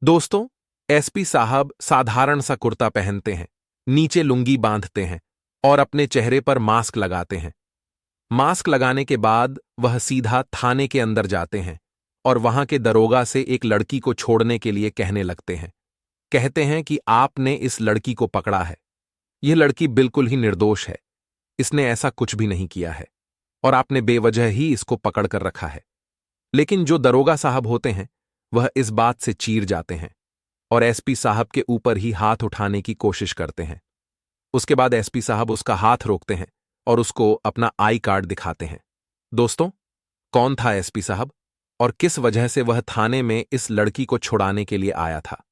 दोस्तों, एसपी साहब साधारण सा कुर्ता पहनते हैं, नीचे लुंगी बांधते हैं और अपने चेहरे पर मास्क लगाते हैं। मास्क लगाने के बाद वह सीधा थाने के अंदर जाते हैं और वहां के दरोगा से एक लड़की को छोड़ने के लिए कहने लगते हैं। कहते हैं कि आपने इस लड़की को पकड़ा है। यह लड़की बिल्कुल ही निर्दोष है। इसने ऐसा कुछ भी नहीं किया है और आपने बेवजह ही इसको पकड़ कर रखा है। लेकिन जो दरोगा साहब होते हैं, वह इस बात से चीर जाते हैं और एसपी साहब के ऊपर ही हाथ उठाने की कोशिश करते हैं। उसके बाद एसपी साहब उसका हाथ रोकते हैं और उसको अपना आई कार्ड दिखाते हैं। दोस्तों, कौन था एसपी साहब और किस वजह से वह थाने में इस लड़की को छुड़ाने के लिए आया था?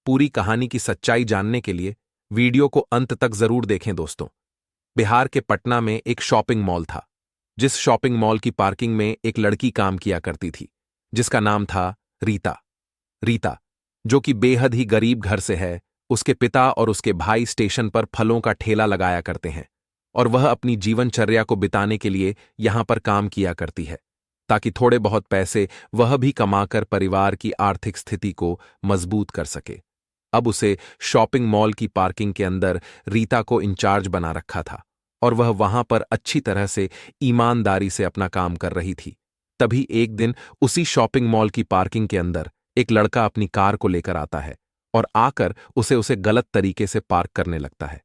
पूरी कहानी की सच्चाई जानने के लिए वीडियो को अंत तक जरूर देखें। दोस्तों, बिहार के पटना में एक शॉपिंग मॉल था, जिस शॉपिंग मॉल की पार्किंग में एक लड़की काम किया करती थी, जिसका नाम था रीता। रीता, जो कि बेहद ही गरीब घर से है। उसके पिता और उसके भाई स्टेशन पर फलों का ठेला लगाया करते हैं और वह अपनी जीवनचर्या को बिताने के लिए यहां पर काम किया करती है, ताकि थोड़े बहुत पैसे वह भी कमाकर परिवार की आर्थिक स्थिति को मजबूत कर सके। अब उसे शॉपिंग मॉल की पार्किंग के अंदर रीता को इंचार्ज बना रखा था और वह वहां पर अच्छी तरह से ईमानदारी से अपना काम कर रही थी। तभी एक दिन उसी शॉपिंग मॉल की पार्किंग के अंदर एक लड़का अपनी कार को लेकर आता है और आकर उसे गलत तरीके से पार्क करने लगता है।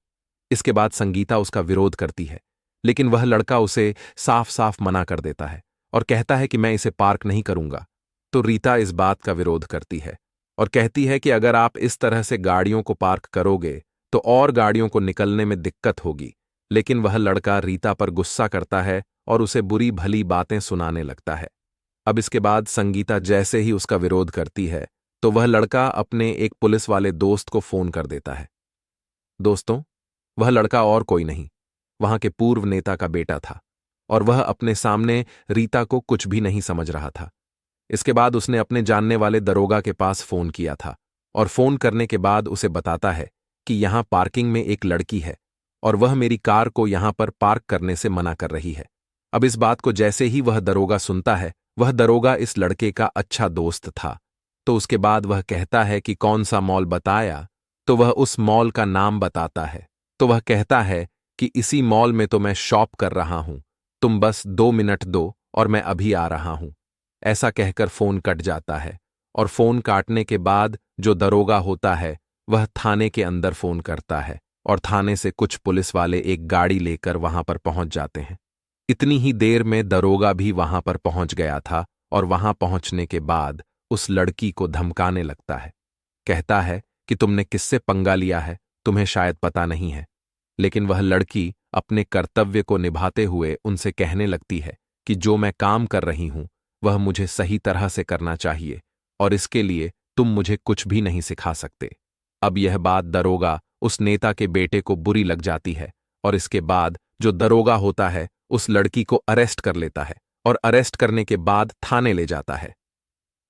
इसके बाद संगीता उसका विरोध करती है, लेकिन वह लड़का उसे साफ साफ मना कर देता है और कहता है कि मैं इसे पार्क नहीं करूंगा। तो रीता इस बात का विरोध करती है और कहती है कि अगर आप इस तरह से गाड़ियों को पार्क करोगे तो और गाड़ियों को निकलने में दिक्कत होगी। लेकिन वह लड़का रीता पर गुस्सा करता है और उसे बुरी भली बातें सुनाने लगता है। अब इसके बाद संगीता जैसे ही उसका विरोध करती है, तो वह लड़का अपने एक पुलिस वाले दोस्त को फोन कर देता है। दोस्तों, वह लड़का और कोई नहीं, वहां के पूर्व नेता का बेटा था और वह अपने सामने रीता को कुछ भी नहीं समझ रहा था। इसके बाद उसने अपने जानने वाले दरोगा के पास फोन किया था और फोन करने के बाद उसे बताता है कि यहां पार्किंग में एक लड़की है और वह मेरी कार को यहां पर पार्क करने से मना कर रही है। अब इस बात को जैसे ही वह दरोगा सुनता है, वह दरोगा इस लड़के का अच्छा दोस्त था। तो उसके बाद वह कहता है कि कौन सा मॉल बताया, तो वह उस मॉल का नाम बताता है। तो वह कहता है कि इसी मॉल में तो मैं शॉप कर रहा हूं, तुम बस 2 मिनट दो और मैं अभी आ रहा हूं। ऐसा कहकर फोन कट जाता है और फोन काटने के बाद जो दरोगा होता है, वह थाने के अंदर फोन करता है और थाने से कुछ पुलिस वाले एक गाड़ी लेकर वहां पर पहुंच जाते हैं। इतनी ही देर में दरोगा भी वहां पर पहुंच गया था और वहां पहुंचने के बाद उस लड़की को धमकाने लगता है। कहता है कि तुमने किससे पंगा लिया है, तुम्हें शायद पता नहीं है। लेकिन वह लड़की अपने कर्तव्य को निभाते हुए उनसे कहने लगती है कि जो मैं काम कर रही हूं, वह मुझे सही तरह से करना चाहिए और इसके लिए तुम मुझे कुछ भी नहीं सिखा सकते। अब यह बात दरोगा उस नेता के बेटे को बुरी लग जाती है और इसके बाद जो दरोगा होता है उस लड़की को अरेस्ट कर लेता है और अरेस्ट करने के बाद थाने ले जाता है।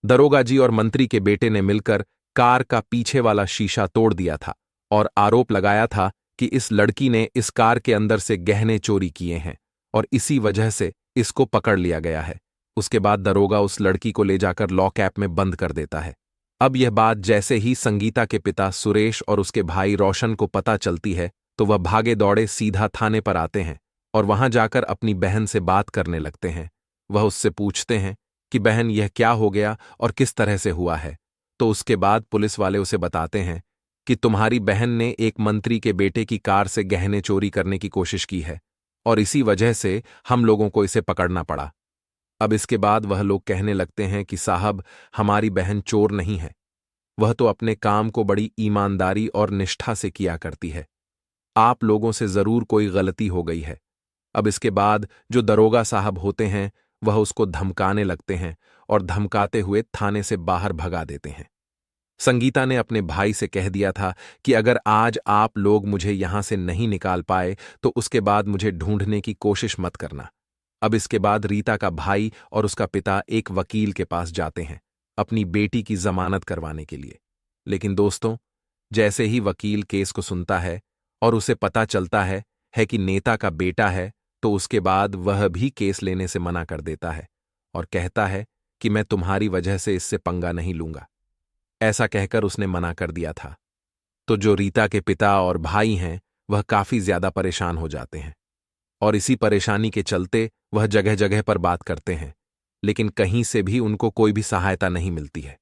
दरोगा जी और मंत्री के बेटे ने मिलकर कार का पीछे वाला शीशा तोड़ दिया था और आरोप लगाया था कि इस लड़की ने इस कार के अंदर से गहने चोरी किए हैं और इसी वजह से इसको पकड़ लिया गया है। उसके बाद दरोगा उस लड़की को ले जाकर लॉकअप में बंद कर देता है। अब यह बात जैसे ही संगीता के पिता सुरेश और उसके भाई रोशन को पता चलती है, तो वह भागे दौड़े सीधा थाने पर आते हैं और वहां जाकर अपनी बहन से बात करने लगते हैं। वह उससे पूछते हैं कि बहन, यह क्या हो गया और किस तरह से हुआ है। तो उसके बाद पुलिस वाले उसे बताते हैं कि तुम्हारी बहन ने एक मंत्री के बेटे की कार से गहने चोरी करने की कोशिश की है और इसी वजह से हम लोगों को इसे पकड़ना पड़ा। अब इसके बाद वह लोग कहने लगते हैं कि साहब, हमारी बहन चोर नहीं है, वह तो अपने काम को बड़ी ईमानदारी और निष्ठा से किया करती है। आप लोगों से जरूर कोई गलती हो गई है। अब इसके बाद जो दरोगा साहब होते हैं, वह उसको धमकाने लगते हैं और धमकाते हुए थाने से बाहर भगा देते हैं। संगीता ने अपने भाई से कह दिया था कि अगर आज आप लोग मुझे यहां से नहीं निकाल पाए तो उसके बाद मुझे ढूंढने की कोशिश मत करना। अब इसके बाद रीता का भाई और उसका पिता एक वकील के पास जाते हैं अपनी बेटी की जमानत करवाने के लिए। लेकिन दोस्तों, जैसे ही वकील केस को सुनता है और उसे पता चलता है कि नेता का बेटा है, तो उसके बाद वह भी केस लेने से मना कर देता है और कहता है कि मैं तुम्हारी वजह से इससे पंगा नहीं लूंगा। ऐसा कहकर उसने मना कर दिया था। तो जो रीता के पिता और भाई हैं वह काफी ज्यादा परेशान हो जाते हैं और इसी परेशानी के चलते वह जगह जगह पर बात करते हैं, लेकिन कहीं से भी उनको कोई भी सहायता नहीं मिलती है।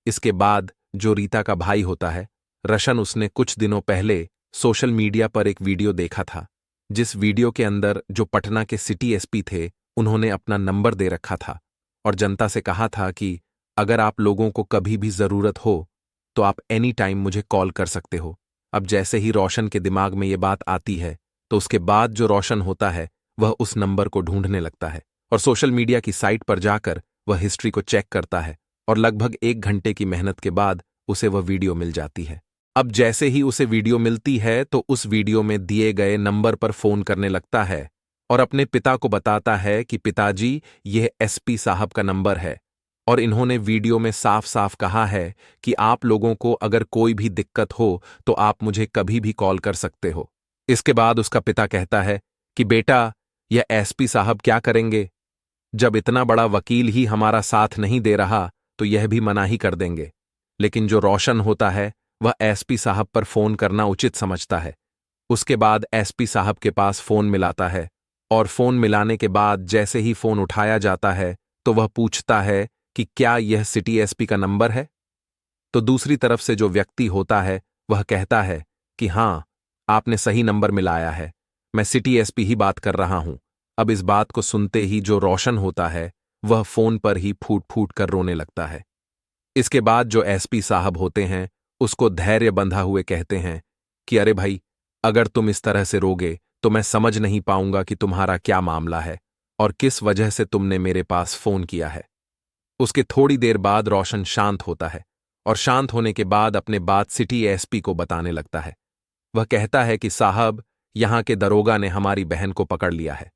इसके बाद जो रीता का भाई होता है रशन, उसने कुछ दिनों पहले सोशल मीडिया पर एक वीडियो देखा था, जिस वीडियो के अंदर जो पटना के सिटी एसपी थे उन्होंने अपना नंबर दे रखा था और जनता से कहा था कि अगर आप लोगों को कभी भी जरूरत हो तो आप एनी टाइम मुझे कॉल कर सकते हो। अब जैसे ही रोशन के दिमाग में ये बात आती है तो उसके बाद जो रोशन होता है वह उस नंबर को ढूंढने लगता है और सोशल मीडिया की साइट पर जाकर वह हिस्ट्री को चेक करता है और लगभग 1 घंटे की मेहनत के बाद उसे वह वीडियो मिल जाती है। अब जैसे ही उसे वीडियो मिलती है तो उस वीडियो में दिए गए नंबर पर फोन करने लगता है और अपने पिता को बताता है कि पिताजी, यह एसपी साहब का नंबर है और इन्होंने वीडियो में साफ साफ कहा है कि आप लोगों को अगर कोई भी दिक्कत हो तो आप मुझे कभी भी कॉल कर सकते हो। इसके बाद उसका पिता कहता है कि बेटा, यह एसपी साहब क्या करेंगे? जब इतना बड़ा वकील ही हमारा साथ नहीं दे रहा तो यह भी मना ही कर देंगे। लेकिन जो रोशन होता है वह एसपी साहब पर फोन करना उचित समझता है। उसके बाद एसपी साहब के पास फोन मिलाता है और फोन मिलाने के बाद जैसे ही फोन उठाया जाता है तो वह पूछता है कि क्या यह सिटी एसपी का नंबर है? तो दूसरी तरफ से जो व्यक्ति होता है वह कहता है कि हां, आपने सही नंबर मिलाया है, मैं सिटी एसपी ही बात कर रहा हूं। अब इस बात को सुनते ही जो रोशन होता है वह फोन पर ही फूट फूट कर रोने लगता है। इसके बाद जो एसपी साहब होते हैं उसको धैर्य बंधा हुए कहते हैं कि अरे भाई, अगर तुम इस तरह से रोगे तो मैं समझ नहीं पाऊंगा कि तुम्हारा क्या मामला है और किस वजह से तुमने मेरे पास फोन किया है। उसके थोड़ी देर बाद रोशन शांत होता है और शांत होने के बाद अपने बात सिटी एसपी को बताने लगता है। वह कहता है कि साहब, यहां के दरोगा ने हमारी बहन को पकड़ लिया है।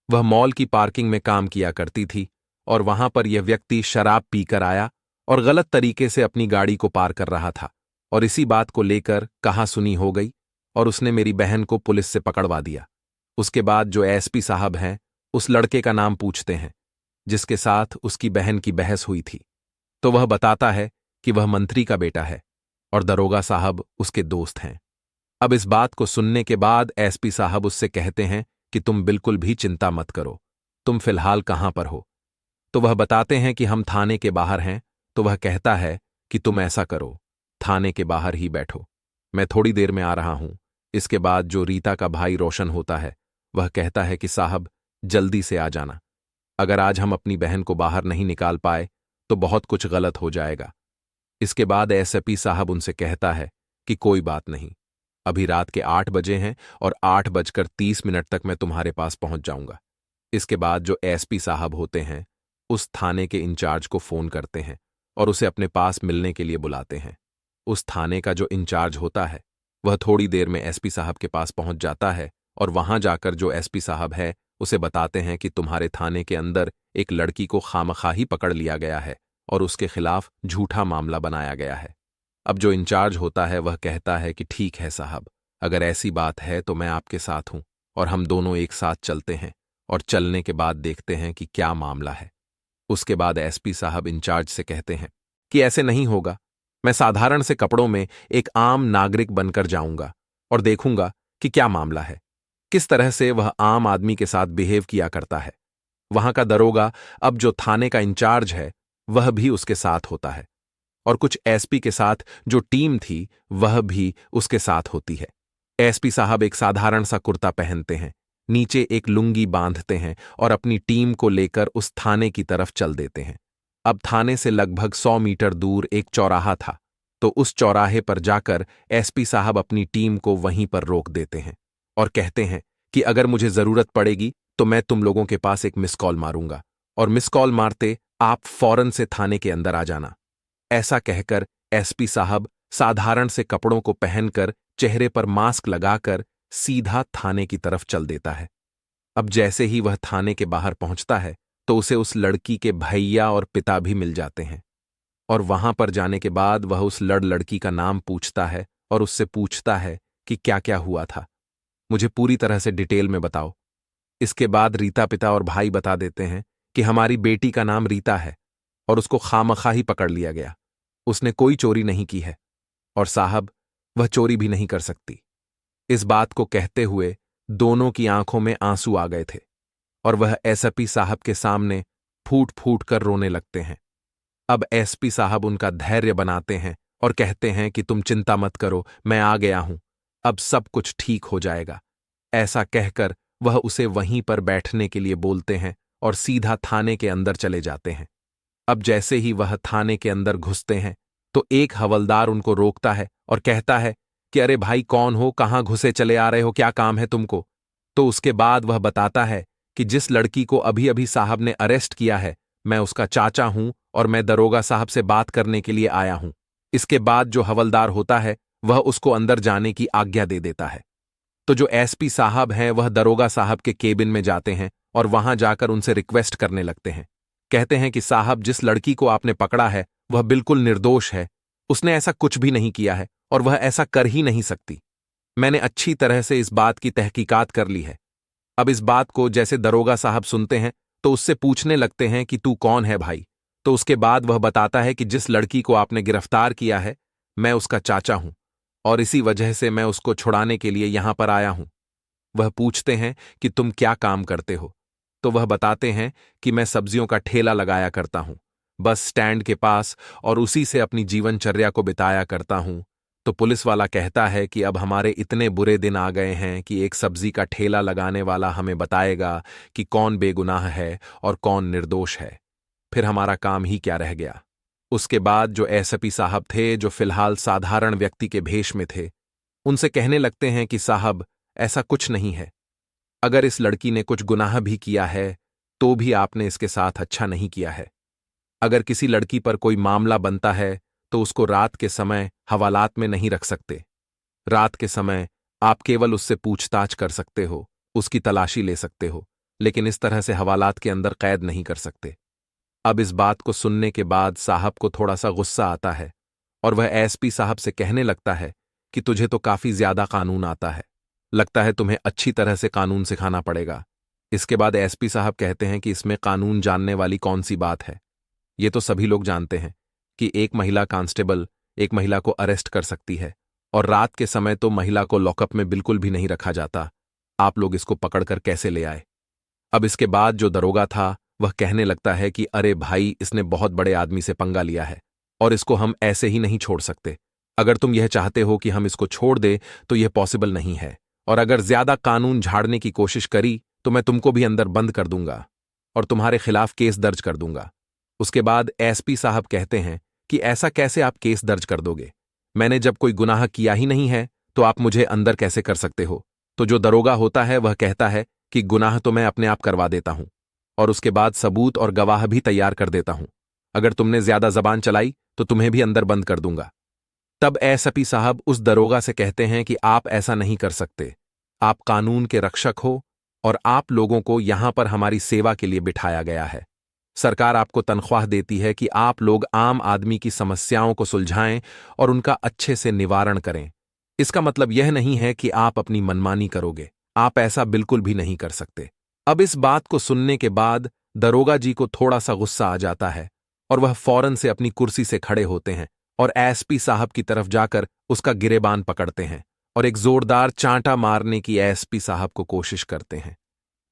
वह मॉल की पार्किंग में काम किया करती थी और वहां पर यह व्यक्ति शराब पीकर आया और गलत तरीके से अपनी गाड़ी को पार कर रहा था और इसी बात को लेकर कहासुनी हो गई और उसने मेरी बहन को पुलिस से पकड़वा दिया। उसके बाद जो एसपी साहब हैं उस लड़के का नाम पूछते हैं जिसके साथ उसकी बहन की बहस हुई थी, तो वह बताता है कि वह मंत्री का बेटा है और दरोगा साहब उसके दोस्त हैं। अब इस बात को सुनने के बाद एसपी साहब उससे कहते हैं कि तुम बिल्कुल भी चिंता मत करो, तुम फिलहाल कहां पर हो? तो वह बताते हैं कि हम थाने के बाहर हैं। तो वह कहता है कि तुम ऐसा करो, थाने के बाहर ही बैठो, मैं थोड़ी देर में आ रहा हूं। इसके बाद जो रीता का भाई रोशन होता है वह कहता है कि साहब, जल्दी से आ जाना, अगर आज हम अपनी बहन को बाहर नहीं निकाल पाए तो बहुत कुछ गलत हो जाएगा। इसके बाद एसपी साहब उनसे कहता है कि कोई बात नहीं, अभी रात के 8 बजे हैं और 8:30 तक मैं तुम्हारे पास पहुंच जाऊंगा। इसके बाद जो एसपी साहब होते हैं उस थाने के इंचार्ज को फोन करते हैं और उसे अपने पास मिलने के लिए बुलाते हैं। उस थाने का जो इंचार्ज होता है वह थोड़ी देर में एसपी साहब के पास पहुंच जाता है और वहां जाकर जो एसपी साहब है उसे बताते हैं कि तुम्हारे थाने के अंदर एक लड़की को खामखाही पकड़ लिया गया है और उसके खिलाफ झूठा मामला बनाया गया है। अब जो इंचार्ज होता है वह कहता है कि ठीक है साहब, अगर ऐसी बात है तो मैं आपके साथ हूं और हम दोनों एक साथ चलते हैं और चलने के बाद देखते हैं कि क्या मामला है। उसके बाद एसपी साहब इंचार्ज से कहते हैं कि ऐसे नहीं होगा, मैं साधारण से कपड़ों में एक आम नागरिक बनकर जाऊंगा और देखूंगा कि क्या मामला है, किस तरह से वह आम आदमी के साथ बिहेव किया करता है। वहां का दरोगा, अब जो थाने का इंचार्ज है, वह भी उसके साथ होता है और कुछ एसपी के साथ जो टीम थी वह भी उसके साथ होती है। एसपी साहब एक साधारण सा कुर्ता पहनते हैं, नीचे एक लुंगी बांधते हैं और अपनी टीम को लेकर उस थाने की तरफ चल देते हैं। अब थाने से लगभग 100 मीटर दूर एक चौराहा था, तो उस चौराहे पर जाकर एसपी साहब अपनी टीम को वहीं पर रोक देते हैं और कहते हैं कि अगर मुझे जरूरत पड़ेगी तो मैं तुम लोगों के पास एक मिस कॉल मारूंगा और मिस कॉल मारते आप फौरन से थाने के अंदर आ जाना। ऐसा कहकर एसपी साहब साधारण से कपड़ों को पहनकर, चेहरे पर मास्क लगाकर सीधा थाने की तरफ चल देता है। अब जैसे ही वह थाने के बाहर पहुंचता है तो उसे उस लड़की के भैया और पिता भी मिल जाते हैं और वहां पर जाने के बाद वह उस लड़की का नाम पूछता है और उससे पूछता है कि क्या क्या हुआ था, मुझे पूरी तरह से डिटेल में बताओ। इसके बाद रीता पिता और भाई बता देते हैं कि हमारी बेटी का नाम रीता है और उसको खामखा ही पकड़ लिया गया उसने कोई चोरी नहीं की है और साहब वह चोरी भी नहीं कर सकती। इस बात को कहते हुए दोनों की आंखों में आंसू आ गए थे और वह एसपी साहब के सामने फूट फूट कर रोने लगते हैं। अब एसपी साहब उनका धैर्य बनाते हैं और कहते हैं कि तुम चिंता मत करो, मैं आ गया हूं, अब सब कुछ ठीक हो जाएगा। ऐसा कहकर वह उसे वहीं पर बैठने के लिए बोलते हैं और सीधा थाने के अंदर चले जाते हैं। अब जैसे ही वह थाने के अंदर घुसते हैं तो एक हवलदार उनको रोकता है और कहता है कि अरे भाई कौन हो, कहां घुसे चले आ रहे हो, क्या काम है तुमको। तो उसके बाद वह बताता है कि जिस लड़की को अभी अभी साहब ने अरेस्ट किया है, मैं उसका चाचा हूं और मैं दरोगा साहब से बात करने के लिए आया हूं। इसके बाद जो हवलदार होता है वह उसको अंदर जाने की आज्ञा दे देता है। तो जो एसपी साहब हैं वह दरोगा साहब के केबिन में जाते हैं और वहां जाकर उनसे रिक्वेस्ट करने लगते हैं। कहते हैं कि साहब, जिस लड़की को आपने पकड़ा है वह बिल्कुल निर्दोष है, उसने ऐसा कुछ भी नहीं किया है और वह ऐसा कर ही नहीं सकती। मैंने अच्छी तरह से इस बात की तहकीकात कर ली है। अब इस बात को जैसे दरोगा साहब सुनते हैं तो उससे पूछने लगते हैं कि तू कौन है भाई। तो उसके बाद वह बताता है कि जिस लड़की को आपने गिरफ्तार किया है मैं उसका चाचा हूं और इसी वजह से मैं उसको छुड़ाने के लिए यहां पर आया हूं। वह पूछते हैं कि तुम क्या काम करते हो। तो वह बताते हैं कि मैं सब्जियों का ठेला लगाया करता हूं, बस स्टैंड के पास, और उसी से अपनी जीवनचर्या को बिताया करता हूं। तो पुलिस वाला कहता है कि अब हमारे इतने बुरे दिन आ गए हैं कि एक सब्जी का ठेला लगाने वाला हमें बताएगा कि कौन बेगुनाह है और कौन निर्दोष है, फिर हमारा काम ही क्या रह गया। उसके बाद जो एसपी साहब थे, जो फिलहाल साधारण व्यक्ति के भेष में थे, उनसे कहने लगते हैं कि साहब, ऐसा कुछ नहीं है। अगर इस लड़की ने कुछ गुनाह भी किया है तो भी आपने इसके साथ अच्छा नहीं किया है। अगर किसी लड़की पर कोई मामला बनता है तो उसको रात के समय हवालात में नहीं रख सकते। रात के समय आप केवल उससे पूछताछ कर सकते हो, उसकी तलाशी ले सकते हो, लेकिन इस तरह से हवालात के अंदर कैद नहीं कर सकते। अब इस बात को सुनने के बाद साहब को थोड़ा सा गुस्सा आता है और वह एसपी साहब से कहने लगता है कि तुझे तो काफी ज्यादा कानून आता है, लगता है तुम्हें अच्छी तरह से कानून सिखाना पड़ेगा। इसके बाद एसपी साहब कहते हैं कि इसमें कानून जानने वाली कौन सी बात है। ये तो सभी लोग जानते हैं कि एक महिला कांस्टेबल एक महिला को अरेस्ट कर सकती है और रात के समय तो महिला को लॉकअप में बिल्कुल भी नहीं रखा जाता। आप लोग इसको पकड़कर कैसे ले आए। अब इसके बाद जो दरोगा था वह कहने लगता है कि अरे भाई, इसने बहुत बड़े आदमी से पंगा लिया है और इसको हम ऐसे ही नहीं छोड़ सकते। अगर तुम यह चाहते हो कि हम इसको छोड़ दे तो यह पॉसिबल नहीं है, और अगर ज्यादा कानून झाड़ने की कोशिश करी तो मैं तुमको भी अंदर बंद कर दूंगा और तुम्हारे खिलाफ केस दर्ज कर दूंगा। उसके बाद एसपी साहब कहते हैं कि ऐसा कैसे आप केस दर्ज कर दोगे, मैंने जब कोई गुनाह किया ही नहीं है तो आप मुझे अंदर कैसे कर सकते हो। तो जो दरोगा होता है वह कहता है कि गुनाह तो मैं अपने आप करवा देता हूं और उसके बाद सबूत और गवाह भी तैयार कर देता हूं। अगर तुमने ज्यादा जबान चलाई तो तुम्हें भी अंदर बंद कर दूंगा। तब एसपी साहब उस दरोगा से कहते हैं कि आप ऐसा नहीं कर सकते, आप कानून के रक्षक हो और आप लोगों को यहां पर हमारी सेवा के लिए बिठाया गया है। सरकार आपको तनख्वाह देती है कि आप लोग आम आदमी की समस्याओं को सुलझाएं और उनका अच्छे से निवारण करें। इसका मतलब यह नहीं है कि आप अपनी मनमानी करोगे, आप ऐसा बिल्कुल भी नहीं कर सकते। अब इस बात को सुनने के बाद दरोगा जी को थोड़ा सा गुस्सा आ जाता है और वह फौरन से अपनी कुर्सी से खड़े होते हैं और एसपी साहब की तरफ जाकर उसका गिरेबान पकड़ते हैं और एक जोरदार चांटा मारने की एसपी साहब को कोशिश करते हैं।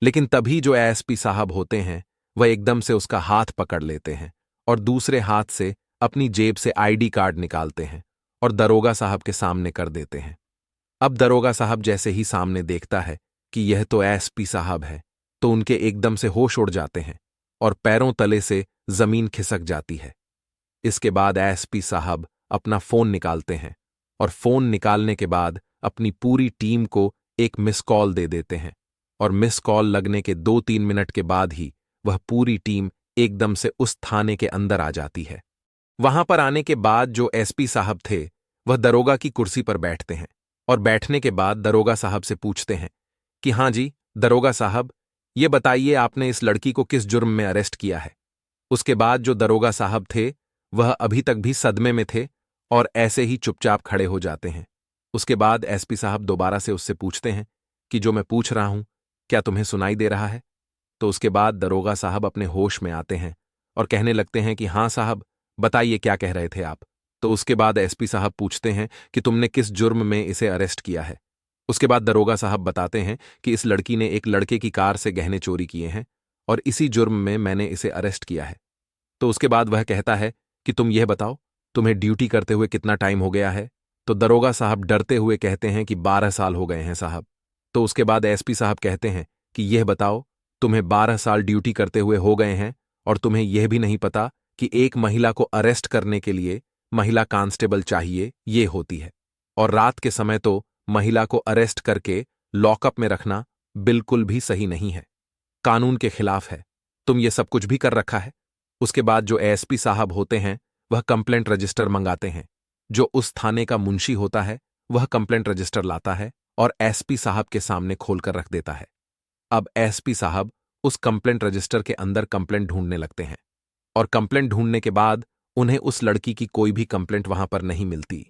लेकिन तभी जो एसपी साहब होते हैं वह एकदम से उसका हाथ पकड़ लेते हैं और दूसरे हाथ से अपनी जेब से आईडी कार्ड निकालते हैं और दरोगा साहब के सामने कर देते हैं। अब दरोगा साहब जैसे ही सामने देखता है कि यह तो एसपी साहब है तो उनके एकदम से होश उड़ जाते हैं और पैरों तले से जमीन खिसक जाती है। इसके बाद एसपी साहब अपना फोन निकालते हैं और फोन निकालने के बाद अपनी पूरी टीम को एक मिस कॉल दे देते हैं और मिस कॉल लगने के 2-3 मिनट के बाद ही वह पूरी टीम एकदम से उस थाने के अंदर आ जाती है। वहां पर आने के बाद जो एसपी साहब थे वह दरोगा की कुर्सी पर बैठते हैं और बैठने के बाद दरोगा साहब से पूछते हैं कि हाँ जी दरोगा साहब, ये बताइए आपने इस लड़की को किस जुर्म में अरेस्ट किया है। उसके बाद जो दरोगा साहब थे वह अभी तक भी सदमे में थे और ऐसे ही चुपचाप खड़े हो जाते हैं। उसके बाद एसपी साहब दोबारा से उससे पूछते हैं कि जो मैं पूछ रहा हूं क्या तुम्हें सुनाई दे रहा है। तो उसके बाद दरोगा साहब अपने होश में आते हैं और कहने लगते हैं कि हाँ साहब, बताइए क्या कह रहे थे आप। तो उसके बाद एसपी साहब पूछते हैं कि तुमने किस जुर्म में इसे अरेस्ट किया है। उसके बाद दरोगा साहब बताते हैं कि इस लड़की ने एक लड़के की कार से गहने चोरी किए हैं और इसी जुर्म में मैंने इसे अरेस्ट किया है। तो उसके बाद वह कहता है कि तुम यह बताओ, तुम्हें ड्यूटी करते हुए कितना टाइम हो गया है। तो दरोगा साहब डरते हुए कहते हैं कि 12 साल हो गए हैं साहब। तो उसके बाद एसपी साहब कहते हैं कि यह बताओ, तुम्हें 12 साल ड्यूटी करते हुए हो गए हैं और तुम्हें यह भी नहीं पता कि एक महिला को अरेस्ट करने के लिए महिला कांस्टेबल चाहिए, ये होती है। और रात के समय तो महिला को अरेस्ट करके लॉकअप में रखना बिल्कुल भी सही नहीं है, कानून के खिलाफ है। तुम ये सब कुछ भी कर रखा है। उसके बाद जो एसपी साहब होते हैं वह कंप्लेंट रजिस्टर मंगाते हैं। जो उस थाने का मुंशी होता है वह कंप्लेंट रजिस्टर लाता है और एसपी साहब के सामने खोलकर रख देता है। अब एसपी साहब उस कंप्लेंट रजिस्टर के अंदर कंप्लेंट ढूंढने लगते हैं और कंप्लेंट ढूंढने के बाद उन्हें उस लड़की की कोई भी कंप्लेंट वहां पर नहीं मिलती।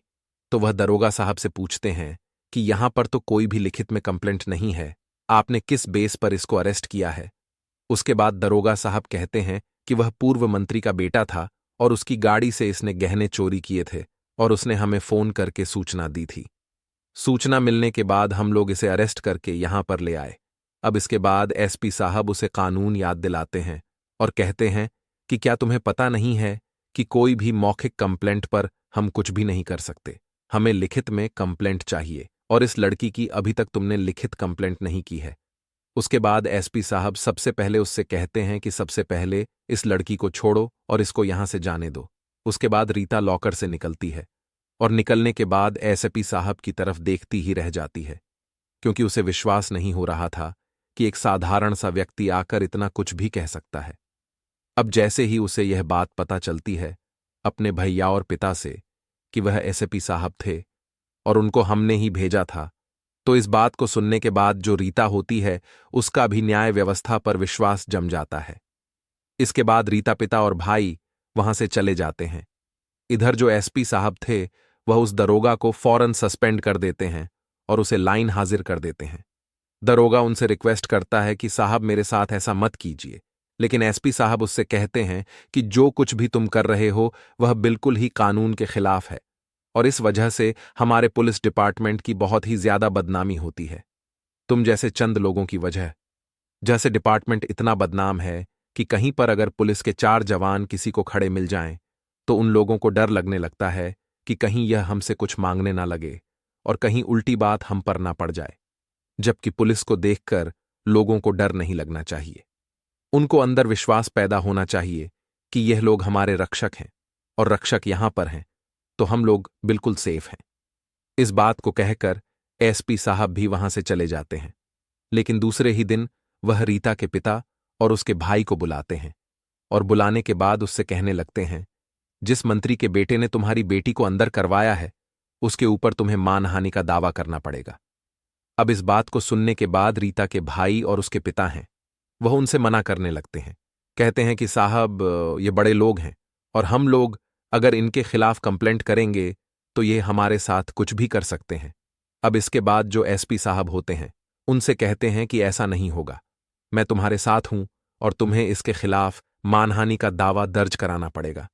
तो वह दरोगा साहब से पूछते हैं कि यहां पर तो कोई भी लिखित में कंप्लेंट नहीं है, आपने किस बेस पर इसको अरेस्ट किया है। उसके बाद दरोगा साहब कहते हैं कि वह पूर्व मंत्री का बेटा था और उसकी गाड़ी से इसने गहने चोरी किए थे और उसने हमें फोन करके सूचना दी थी। सूचना मिलने के बाद हम लोग इसे अरेस्ट करके यहां पर ले आए। अब इसके बाद एसपी साहब उसे कानून याद दिलाते हैं और कहते हैं कि क्या तुम्हें पता नहीं है कि कोई भी मौखिक कंप्लेंट पर हम कुछ भी नहीं कर सकते, हमें लिखित में कंप्लेंट चाहिए और इस लड़की की अभी तक तुमने लिखित कंप्लेंट नहीं की है। उसके बाद एसपी साहब सबसे पहले उससे कहते हैं कि सबसे पहले इस लड़की को छोड़ो और इसको यहां से जाने दो। उसके बाद रीता लॉकर से निकलती है और निकलने के बाद एसपी साहब की तरफ देखती ही रह जाती है, क्योंकि उसे विश्वास नहीं हो रहा था कि एक साधारण सा व्यक्ति आकर इतना कुछ भी कह सकता है। अब जैसे ही उसे यह बात पता चलती है अपने भैया और पिता से कि वह एसपी साहब थे और उनको हमने ही भेजा था, तो इस बात को सुनने के बाद जो रीता होती है उसका भी न्याय व्यवस्था पर विश्वास जम जाता है। इसके बाद रीता पिता और भाई वहां से चले जाते हैं। इधर जो एसपी साहब थे वह उस दरोगा को फौरन सस्पेंड कर देते हैं और उसे लाइन हाजिर कर देते हैं। दरोगा उनसे रिक्वेस्ट करता है कि साहब मेरे साथ ऐसा मत कीजिए, लेकिन एसपी साहब उससे कहते हैं कि जो कुछ भी तुम कर रहे हो वह बिल्कुल ही कानून के खिलाफ है और इस वजह से हमारे पुलिस डिपार्टमेंट की बहुत ही ज्यादा बदनामी होती है। तुम जैसे चंद लोगों की वजह जैसे डिपार्टमेंट इतना बदनाम है कि कहीं पर अगर पुलिस के 4 जवान किसी को खड़े मिल जाएं तो उन लोगों को डर लगने लगता है कि कहीं यह हमसे कुछ मांगने ना लगे और कहीं उल्टी बात हम पर ना पड़ जाए। जबकि पुलिस को देखकर लोगों को डर नहीं लगना चाहिए, उनको अंदर विश्वास पैदा होना चाहिए कि यह लोग हमारे रक्षक हैं और रक्षक यहां पर हैं तो हम लोग बिल्कुल सेफ हैं। इस बात को कहकर एसपी साहब भी वहां से चले जाते हैं। लेकिन दूसरे ही दिन वह रीता के पिता और उसके भाई को बुलाते हैं और बुलाने के बाद उससे कहने लगते हैं, जिस मंत्री के बेटे ने तुम्हारी बेटी को अंदर करवाया है उसके ऊपर तुम्हें मानहानि का दावा करना पड़ेगा। अब इस बात को सुनने के बाद रीता के भाई और उसके पिता हैं वह उनसे मना करने लगते हैं। कहते हैं कि साहब ये बड़े लोग हैं और हम लोग अगर इनके खिलाफ कंप्लेंट करेंगे तो ये हमारे साथ कुछ भी कर सकते हैं। अब इसके बाद जो एसपी साहब होते हैं उनसे कहते हैं कि ऐसा नहीं होगा, मैं तुम्हारे साथ हूं और तुम्हें इसके खिलाफ मानहानि का दावा दर्ज कराना पड़ेगा।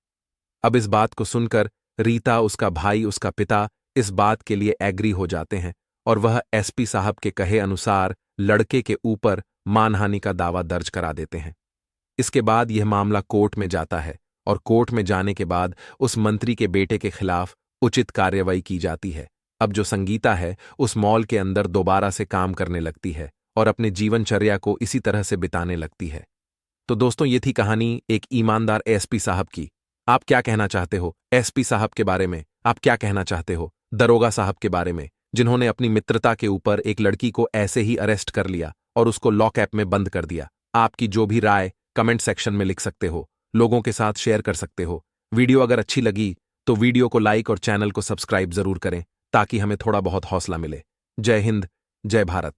अब इस बात को सुनकर रीता, उसका भाई, उसका पिता इस बात के लिए एग्री हो जाते हैं और वह एसपी साहब के कहे अनुसार लड़के के ऊपर मानहानि का दावा दर्ज करा देते हैं। इसके बाद यह मामला कोर्ट में जाता है और कोर्ट में जाने के बाद उस मंत्री के बेटे के खिलाफ उचित कार्रवाई की जाती है। अब जो संगीता है उस मॉल के अंदर दोबारा से काम करने लगती है और अपने जीवनचर्या को इसी तरह से बिताने लगती है। तो दोस्तों, ये थी कहानी एक ईमानदार एसपी साहब की। आप क्या कहना चाहते हो एसपी साहब के बारे में? आप क्या कहना चाहते हो दरोगा साहब के बारे में, जिन्होंने अपनी मित्रता के ऊपर एक लड़की को ऐसे ही अरेस्ट कर लिया और उसको लॉकअप में बंद कर दिया? आपकी जो भी राय कमेंट सेक्शन में लिख सकते हो, लोगों के साथ शेयर कर सकते हो। वीडियो अगर अच्छी लगी तो वीडियो को लाइक और चैनल को सब्सक्राइब जरूर करें ताकि हमें थोड़ा बहुत हौसला मिले। जय हिंद, जय भारत।